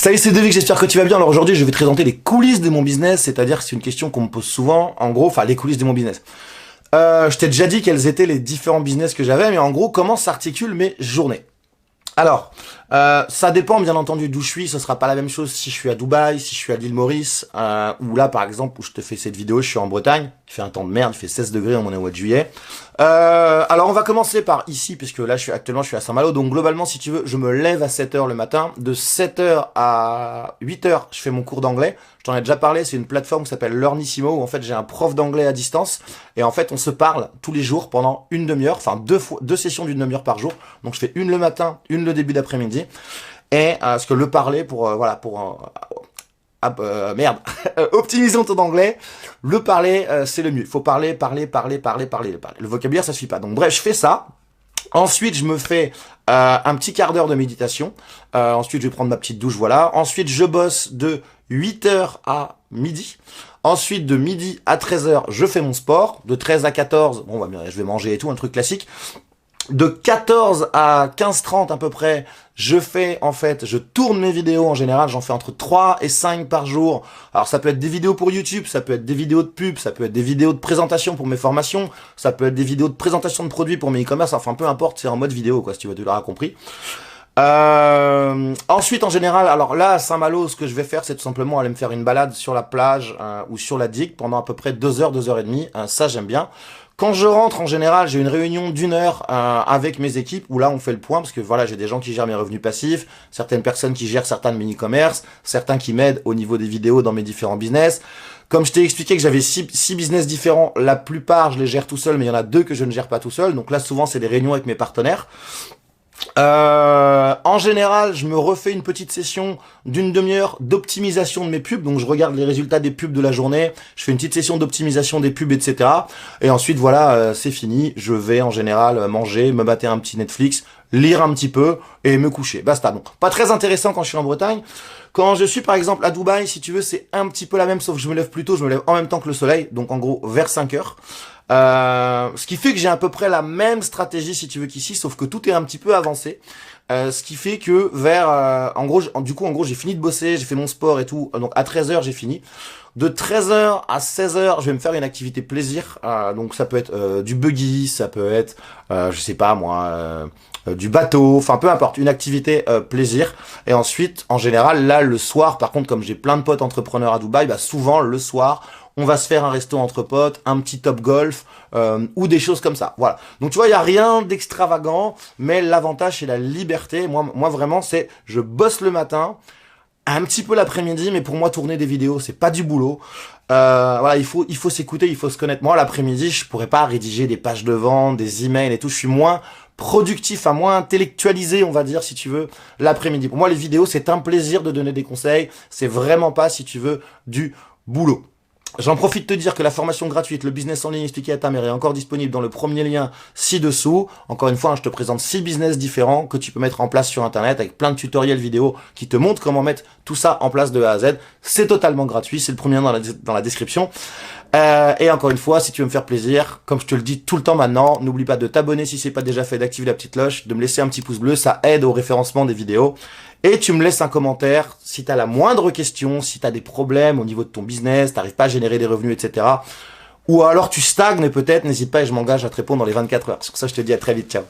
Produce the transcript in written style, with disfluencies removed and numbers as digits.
Salut, c'est Devic, j'espère que tu vas bien. Alors aujourd'hui, je vais te présenter les coulisses de mon business, c'est-à-dire que c'est une question qu'on me pose souvent. En gros, enfin, les coulisses de mon business. Je t'ai déjà dit quels étaient les différents business que j'avais, mais en gros, comment s'articulent mes journées. Alors, ça dépend bien entendu d'où je suis. Ce sera pas la même chose si je suis à Dubaï, si je suis à l'île Maurice, ou là par exemple où je te fais cette vidéo, je suis en Bretagne. Il fait un temps de merde, il fait 16 degrés, on est au mois de juillet. Alors on va commencer par ici, puisque là actuellement je suis à Saint-Malo. Donc globalement, si tu veux, je me lève à 7h le matin. De 7h à 8h, je fais mon cours d'anglais. Je t'en ai déjà parlé, c'est une plateforme qui s'appelle Learnissimo, où en fait j'ai un prof d'anglais à distance. Et en fait on se parle tous les jours pendant une demi-heure, enfin deux sessions d'une demi-heure par jour. Donc je fais une le matin, une le début d'après-midi. Et parce que le parler pour optimisons ton anglais. Le parler, c'est le mieux. Il faut parler. Le vocabulaire, ça suffit pas. Donc bref, je fais ça. Ensuite, je me fais un petit quart d'heure de méditation. Ensuite, je vais prendre ma petite douche, voilà. Ensuite, je bosse de 8h à midi. Ensuite, de midi à 13h, je fais mon sport. De 13 à 14, bon, bah, je vais manger et tout, un truc classique. De 14 à 15h30 à peu près, je tourne mes vidéos en général, j'en fais entre 3 et 5 par jour. Alors ça peut être des vidéos pour YouTube, ça peut être des vidéos de pub, ça peut être des vidéos de présentation pour mes formations, ça peut être des vidéos de présentation de produits pour mes e-commerce, enfin peu importe, c'est en mode vidéo quoi, si tu l'auras compris. Ensuite en général, alors là à Saint-Malo, ce que je vais faire c'est tout simplement aller me faire une balade sur la plage ou sur la digue pendant à peu près 2 heures, 2 heures et demie, ça j'aime bien. Quand je rentre, en général, j'ai une réunion d'1 heure avec mes équipes où là, on fait le point parce que voilà, j'ai des gens qui gèrent mes revenus passifs, certaines personnes qui gèrent certains de mes e-commerce, certains qui m'aident au niveau des vidéos dans mes différents business. Comme je t'ai expliqué que j'avais 6 business différents, la plupart, je les gère tout seul, mais il y en a 2 que je ne gère pas tout seul. Donc là, souvent, c'est des réunions avec mes partenaires. En général, je me refais une petite session d'une demi-heure d'optimisation de mes pubs. Donc, je regarde les résultats des pubs de la journée. Je fais une petite session d'optimisation des pubs, etc. Et ensuite, voilà, c'est fini. Je vais en général manger, me mater un petit Netflix, lire un petit peu et me coucher. Basta. Donc, pas très intéressant quand je suis en Bretagne. Quand je suis, par exemple, à Dubaï, si tu veux, c'est un petit peu la même, sauf que je me lève plus tôt. Je me lève en même temps que le soleil. Donc, en gros, vers 5h. Ce qui fait que j'ai à peu près la même stratégie si tu veux qu'ici, sauf que tout est un petit peu avancé. Ce qui fait que vers, en gros, j'ai fini de bosser, j'ai fait mon sport et tout. Donc à 13h, j'ai fini. De 13h à 16h, je vais me faire une activité plaisir. Donc ça peut être du buggy, ça peut être, je sais pas moi, du bateau, enfin peu importe, une activité plaisir. Et ensuite, en général, là le soir, par contre, comme j'ai plein de potes entrepreneurs à Dubaï, bah souvent le soir, on va se faire un resto entre potes, un petit top golf ou des choses comme ça. Voilà. Donc tu vois, il y a rien d'extravagant, mais l'avantage c'est la liberté. Moi vraiment, c'est je bosse le matin, un petit peu l'après-midi, mais pour moi tourner des vidéos, c'est pas du boulot. Voilà, il faut s'écouter, il faut se connaître. Moi l'après-midi, je pourrais pas rédiger des pages de vente, des emails et tout. Je suis moins productif, moins intellectualisé, on va dire, si tu veux, l'après-midi. Pour moi, les vidéos, c'est un plaisir de donner des conseils. C'est vraiment pas, si tu veux, du boulot. J'en profite de te dire que la formation gratuite, le business en ligne expliqué à ta mère est encore disponible dans le premier lien ci-dessous. Encore une fois, je te présente 6 business différents que tu peux mettre en place sur Internet avec plein de tutoriels vidéo qui te montrent comment mettre tout ça en place de A à Z. C'est totalement gratuit, c'est le premier lien dans la description. Et encore une fois, si tu veux me faire plaisir, comme je te le dis tout le temps maintenant, n'oublie pas de t'abonner si c'est pas déjà fait, d'activer la petite cloche, de me laisser un petit pouce bleu, ça aide au référencement des vidéos. Et tu me laisses un commentaire si tu as la moindre question, si tu as des problèmes au niveau de ton business, t'arrives pas à générer des revenus, etc. Ou alors tu stagnes peut-être, n'hésite pas et je m'engage à te répondre dans les 24 heures. Sur ça, je te dis à très vite, ciao.